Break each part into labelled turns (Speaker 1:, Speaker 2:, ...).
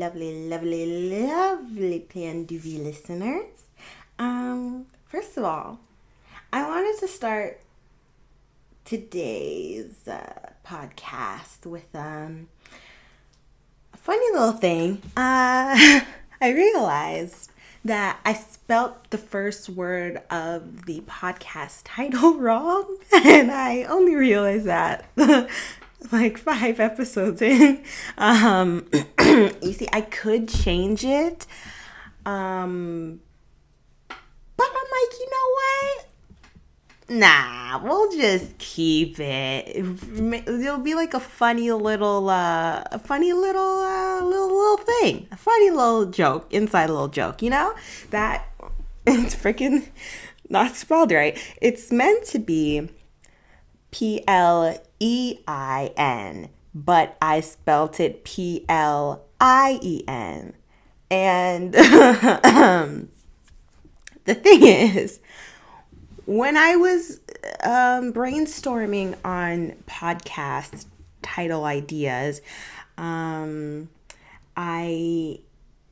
Speaker 1: lovely, lovely, lovely Plan Duvet listeners. First of all, I wanted to start today's podcast with a funny little thing. I realized that I spelt the first word of the podcast title wrong, and I only realized that like 5 episodes in. You see, I could change it, but I'm like, you know what? Nah, we'll just keep it. It'll be like a funny little, little thing, a funny little joke, inside little joke. You know that it's freaking not spelled right. It's meant to be Plein, but I spelt it Plien. And the thing is, when I was brainstorming on podcast title ideas, I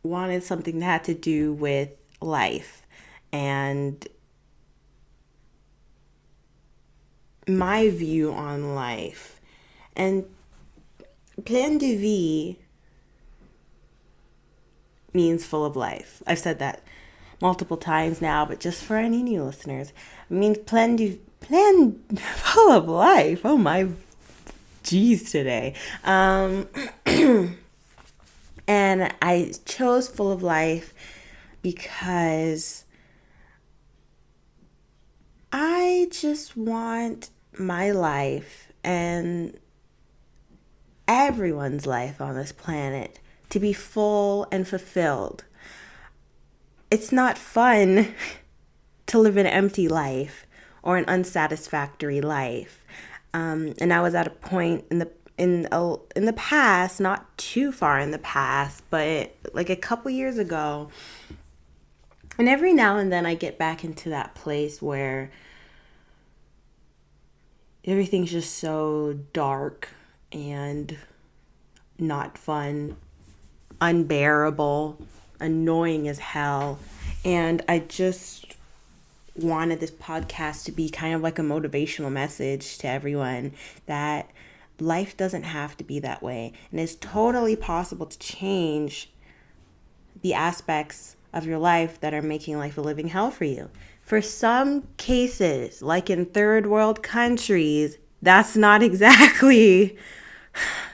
Speaker 1: wanted something that had to do with life and my view on life. And Plan de vie means full of life. I've said that multiple times now, but just for any new listeners, it means plan full of life. Oh my geez today. And I chose full of life because I just want my life and everyone's life on this planet to be full and fulfilled. It's not fun to live an empty life or an unsatisfactory life. And I was at a point in the past, not too far in the past, but like a couple years ago. And every now and then I get back into that place where everything's just so dark and not fun, unbearable, annoying as hell. And I just wanted this podcast to be kind of like a motivational message to everyone that life doesn't have to be that way. And it's totally possible to change the aspects of your life that are making life a living hell for you. For some cases, like in third world countries, that's not exactly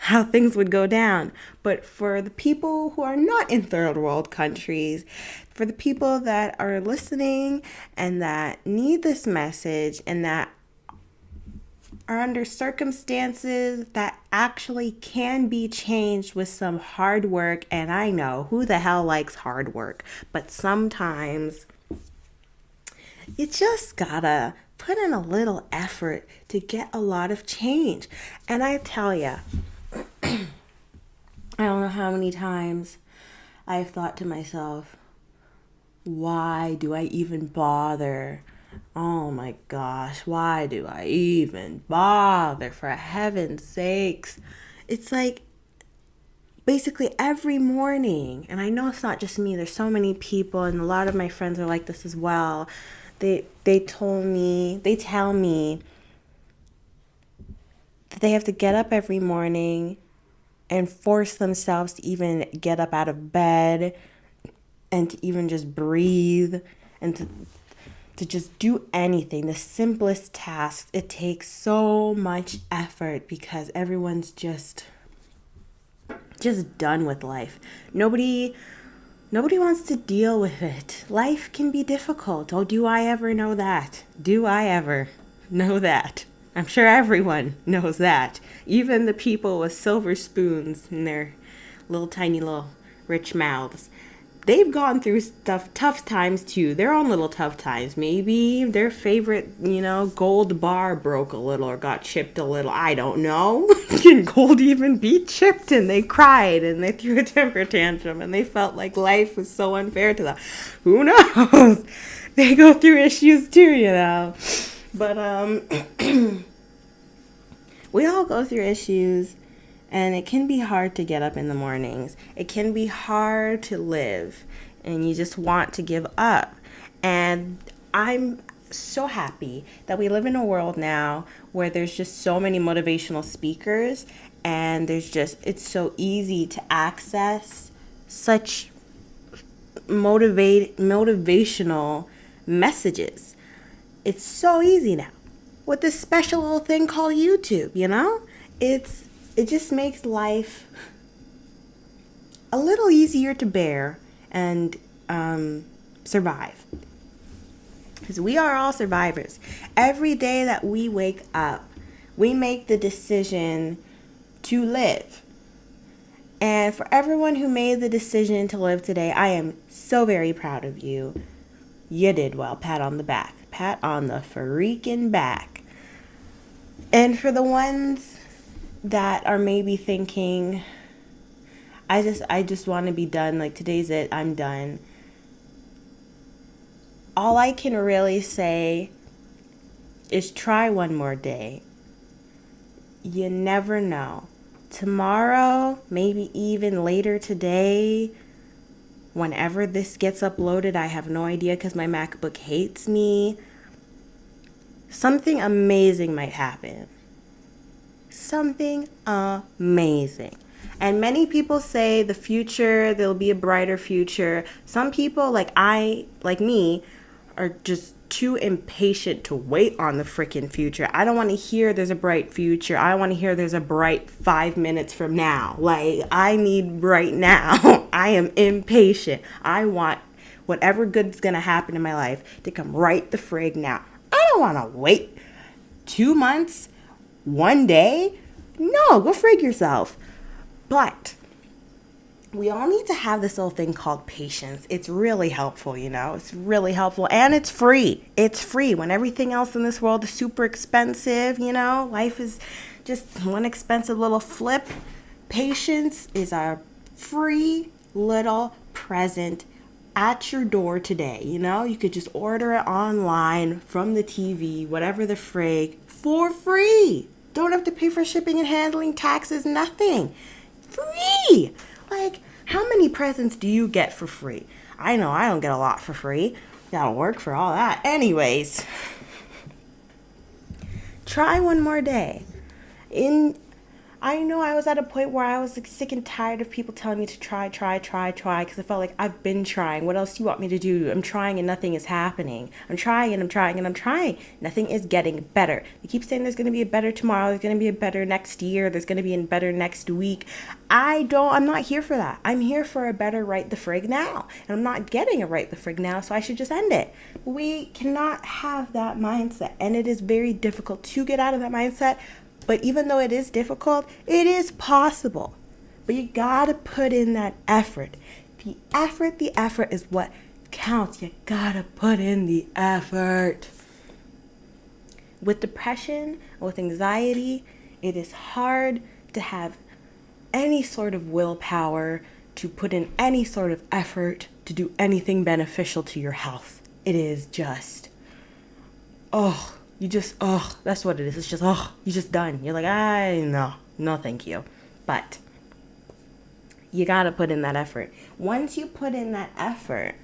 Speaker 1: how things would go down. But for the people who are not in third world countries, for the people that are listening and that need this message and that are under circumstances that actually can be changed with some hard work, and I know who the hell likes hard work, but sometimes you just gotta put in a little effort to get a lot of change. And I tell ya, I don't know how many times I've thought to myself, why do I even bother? Oh my gosh, why do I even bother, for heaven's sakes? It's like basically every morning, and I know it's not just me, there's so many people, and a lot of my friends are like this as well. They tell me that they have to get up every morning and force themselves to even get up out of bed and to even just breathe and to just do anything, the simplest tasks. It takes so much effort because everyone's just done with life. Nobody wants to deal with it. Life can be difficult. Oh, do I ever know that? Do I ever know that? I'm sure everyone knows that. Even the people with silver spoons in their tiny little rich mouths. They've gone through tough times too. Their own little tough times. Maybe their favorite, gold bar broke a little or got chipped a little. I don't know. Can gold even be chipped? And they cried and they threw a temper tantrum and they felt like life was so unfair to them. Who knows? They go through issues too, But we all go through issues. And it can be hard to get up in the mornings. It can be hard to live, and you just want to give up. And I'm so happy that we live in a world now where there's just so many motivational speakers, and it's so easy to access such motivational messages. It's so easy now with this special little thing called YouTube, it just makes life a little easier to bear and survive, because we are all survivors. Every day that we wake up, we make the decision to live. And for everyone who made the decision to live today, I am so very proud of you. You did well. Pat on the back. Pat on the freaking back. And for the ones that are maybe thinking, I just want to be done. Like, today's it. I'm done. All I can really say is try one more day. You never know. Tomorrow, maybe even later today, whenever this gets uploaded, I have no idea because my MacBook hates me. Something amazing might happen. Something amazing. And many people say the future, there'll be a brighter future. Some people, like me, are just too impatient to wait on the freaking future. I don't want to hear there's a bright future. I want to hear there's a bright 5 minutes from now. Like, I need right now. I am impatient. I want whatever good's going to happen in my life to come right the frig now. I don't want to wait 2 months, 1 day. No, go frig yourself. But we all need to have this little thing called patience. It's really helpful, It's really helpful. And it's free. It's free. When everything else in this world is super expensive, life is just one expensive little flip. Patience is a free little present at your door today. You could just order it online from the TV, whatever the frig, for free. Don't have to pay for shipping and handling, taxes, nothing. Free. Like, how many presents do you get for free? I know I don't get a lot for free. Gotta work for all that. Anyways, try one more day. I know I was at a point where I was like sick and tired of people telling me to try, because I felt like I've been trying. What else do you want me to do? I'm trying and nothing is happening. I'm trying and I'm trying and I'm trying. Nothing is getting better. They keep saying there's going to be a better tomorrow. There's going to be a better next year. There's going to be a better next week. I'm not here for that. I'm here for a better right the frig now. And I'm not getting a right the frig now, so I should just end it. We cannot have that mindset. And it is very difficult to get out of that mindset. But even though it is difficult, it is possible. But you gotta put in that effort. The effort is what counts. You gotta put in the effort. With depression, with anxiety, it is hard to have any sort of willpower to put in any sort of effort to do anything beneficial to your health. It is just, that's what it is. It's just, you're just done. You're like, no, thank you. But you gotta put in that effort. Once you put in that effort,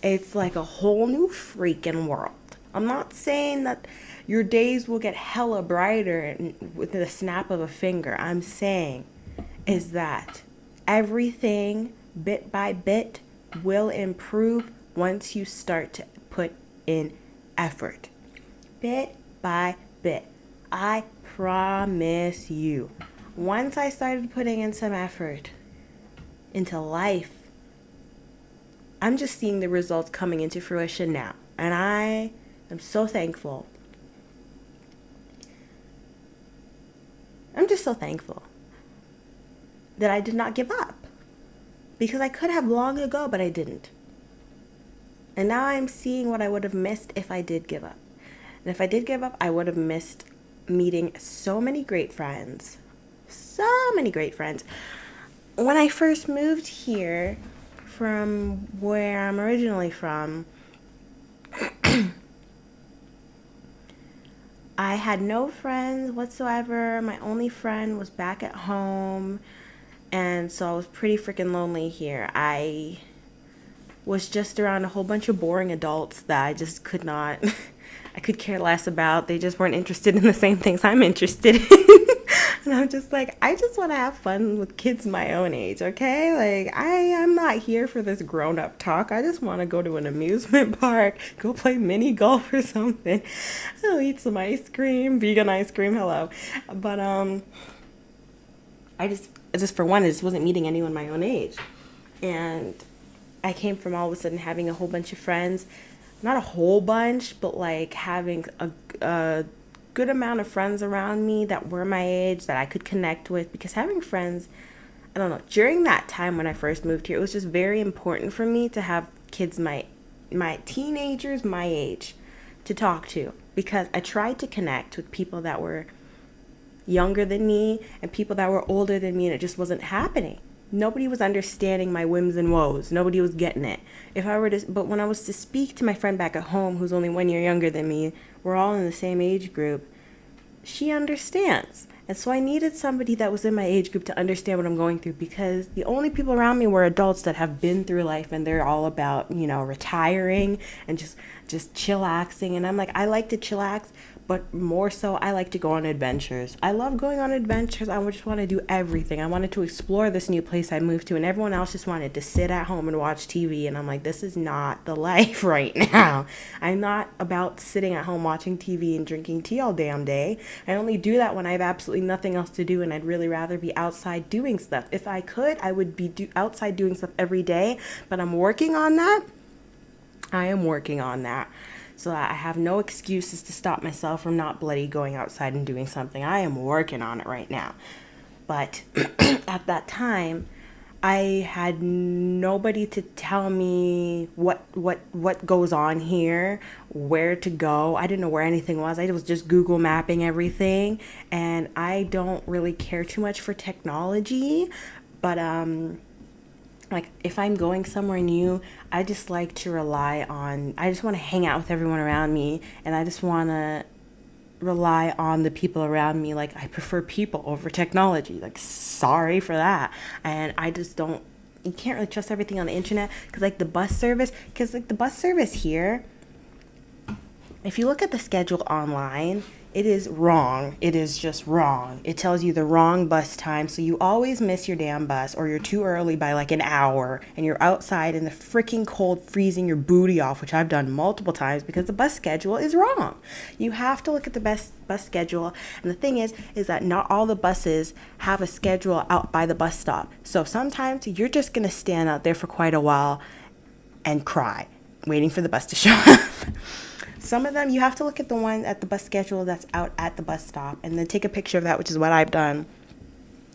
Speaker 1: it's like a whole new freaking world. I'm not saying that your days will get hella brighter with the snap of a finger. I'm saying is that everything bit by bit will improve once you start to put in effort. Bit by bit. I promise you. Once I started putting in some effort into life, I'm just seeing the results coming into fruition now. And I am so thankful. I'm just so thankful that I did not give up. Because I could have long ago, but I didn't. And now I'm seeing what I would have missed if I did give up. And if I did give up, I would have missed meeting so many great friends. So many great friends. When I first moved here from where I'm originally from, I I had no friends whatsoever. My only friend was back at home. And so I was pretty freaking lonely here. I was just around a whole bunch of boring adults that I just could not, I could care less about. They just weren't interested in the same things I'm interested in. And I'm just like, I just want to have fun with kids my own age, okay? Like, I'm not here for this grown-up talk. I just want to go to an amusement park, go play mini golf or something. I'll eat some ice cream, vegan ice cream, hello. But, I just for one, I just wasn't meeting anyone my own age. And I came from all of a sudden having a whole bunch of friends, not a whole bunch, but like having a good amount of friends around me that were my age that I could connect with. Because having friends, I don't know, during that time when I first moved here, it was just very important for me to have kids my teenagers my age to talk to, because I tried to connect with people that were younger than me and people that were older than me, and it just wasn't happening. Nobody was understanding my whims and woes. Nobody was getting it. But when I was to speak to my friend back at home, who's only 1 year younger than me, we're all in the same age group, she understands. And so I needed somebody that was in my age group to understand what I'm going through, because the only people around me were adults that have been through life, and they're all about, retiring and just chillaxing. And I'm like, I like to chillax, but more so I like to go on adventures. I love going on adventures. I just want to do everything. I wanted to explore this new place I moved to, and everyone else just wanted to sit at home and watch TV. And I'm like, this is not the life right now. I'm not about sitting at home watching TV and drinking tea all damn day. I only do that when I have absolutely nothing else to do, and I'd really rather be outside doing stuff. If I could, I would be outside doing stuff every day, but I'm working on that. I am working on that. So I have no excuses to stop myself from not bloody going outside and doing something. I am working on it right now. But at that time, I had nobody to tell me what goes on here, where to go. I didn't know where anything was. I was just Google mapping everything. And I don't really care too much for technology. But like if I'm going somewhere new, I just like to I just want to hang out with everyone around me, and I just want to rely on the people around me. Like, I prefer people over technology. Like, sorry for that. And I just don't, you can't really trust everything on the internet, because the bus service here, if you look at the schedule online, it is wrong. It is just wrong. It tells you the wrong bus time, so you always miss your damn bus, or you're too early by like an hour, and you're outside in the freaking cold freezing your booty off, which I've done multiple times because the bus schedule is wrong. You have to look at the bus schedule, and the thing is that not all the buses have a schedule out by the bus stop. So sometimes you're just going to stand out there for quite a while and cry, waiting for the bus to show up. Some of them, you have to look at the one at the bus schedule that's out at the bus stop, and then take a picture of that, which is what I've done,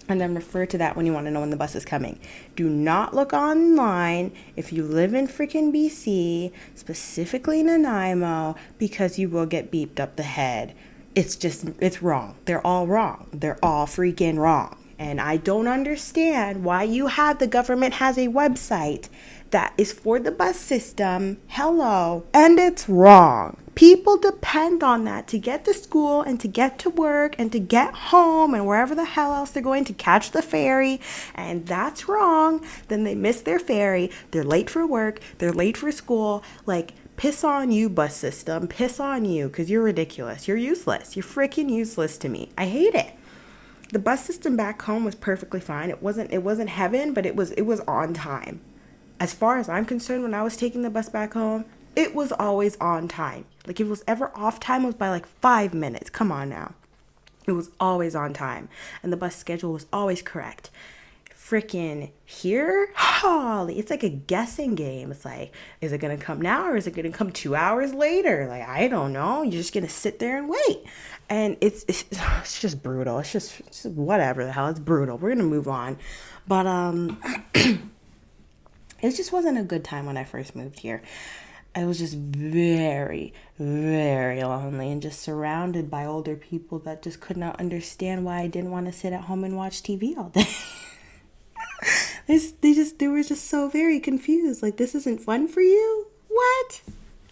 Speaker 1: and then refer to that when you want to know when the bus is coming. Do not look online if you live in freaking BC, specifically Nanaimo, because you will get beeped up the head. It's wrong. They're all wrong. They're all freaking wrong. And I don't understand why the government has a website that is for the bus system. Hello. And it's wrong. People depend on that to get to school and to get to work and to get home and wherever the hell else they're going to catch the ferry. And that's wrong. Then they miss their ferry. They're late for work. They're late for school. Like, piss on you, bus system. Piss on you, because you're ridiculous. You're useless. You're freaking useless to me. I hate it. The bus system back home was perfectly fine. It wasn't heaven, but it was on time. As far as I'm concerned, when I was taking the bus back home, it was always on time. Like, if it was ever off time, it was by like 5 minutes. Come on now. It was always on time. And the bus schedule was always correct. Freaking here, holy, it's like a guessing game. It's like, is it going to come now, or is it going to come 2 hours later? Like, I don't know. You're just going to sit there and wait. And it's just brutal. It's just whatever the hell. It's brutal. We're going to move on. But it just wasn't a good time when I first moved here. I was just very, very lonely and just surrounded by older people that just could not understand why I didn't want to sit at home and watch TV all day. They were just so very confused. Like, this isn't fun for you? What?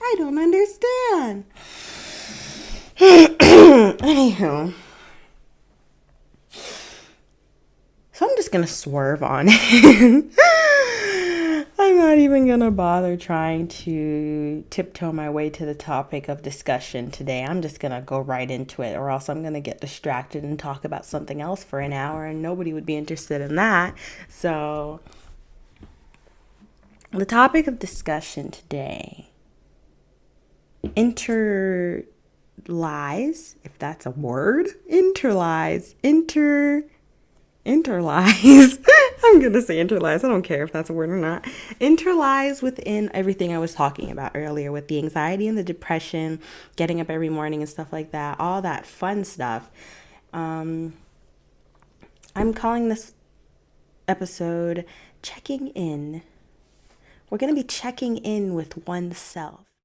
Speaker 1: I don't understand. Anywho, so I'm just gonna swerve on it. I'm not even gonna bother trying to tiptoe my way to the topic of discussion today. I'm just gonna go right into it, or else I'm gonna get distracted and talk about something else for an hour, and nobody would be interested in that. So, the topic of discussion today: interlies, if that's a word. Interlies. I'm going to say interlies. I don't care if that's a word or not. Interlies within everything I was talking about earlier with the anxiety and the depression, getting up every morning and stuff like that, all that fun stuff. I'm calling this episode Checking In. We're going to be checking in with oneself.